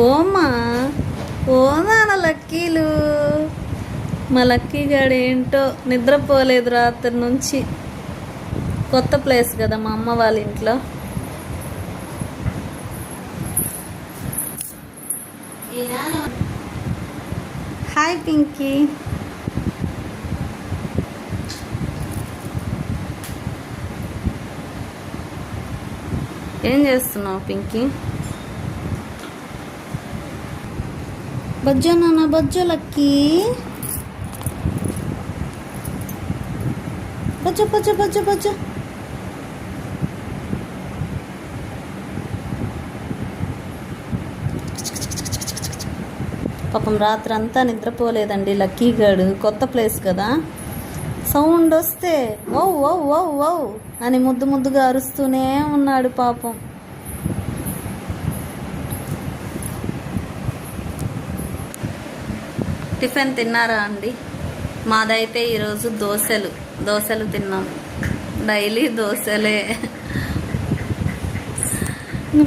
ఓమా ఓనాన లక్కీలు. మా లక్కీ గాడు ఏంటో నిద్రపోలేదు రాత్రి నుంచి. కొత్త ప్లేస్ కదా మా అమ్మ వాళ్ళ ఇంట్లో. హాయ్ పింకీ. ఏం చేస్తున్నావు పింకీ? బజ్జో నాన్న బజ్జో లక్కీ. బజ్జో బజ్జో బజ్జో బజ్జో. పాపం రాత్రి అంతా నిద్రపోలేదండి లక్కీ గాడు. కొత్త ప్లేస్ కదా, సౌండ్ వస్తే ఓ ఓ ఓ ఓ అని ముద్దు ముద్దుగా అరుస్తూనే ఉన్నాడు పాపం. టిఫిన్ తిన్నారా అండి? మాదైతే ఈరోజు దోశలు తిన్నాం. డైలీ దోశలే.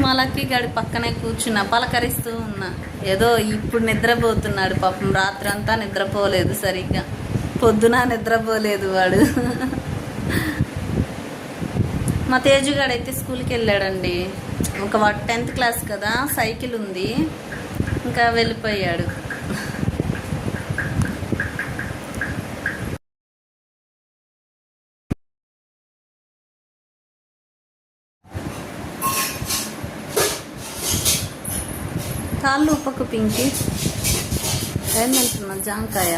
మా లక్కీ గాడి పక్కనే కూర్చున్నా, పలకరిస్తూ ఉన్నా. ఏదో ఇప్పుడు నిద్రపోతున్నాడు పాపం. రాత్రి అంతా నిద్రపోలేదు సరిగ్గా, పొద్దున నిద్రపోలేదు వాడు. మా తేజుగాడైతే స్కూల్కి వెళ్ళాడండి. వాడు 10th క్లాస్ కదా, సైకిల్ ఉంది, ఇంకా వెళ్ళిపోయాడు. కాళ్ళు ఉప్పకు పింకి. ఏం తింటున్నా? జాంకాయ.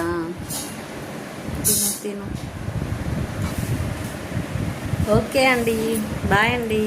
తిను. ఓకే అండి, బాయ్ అండి.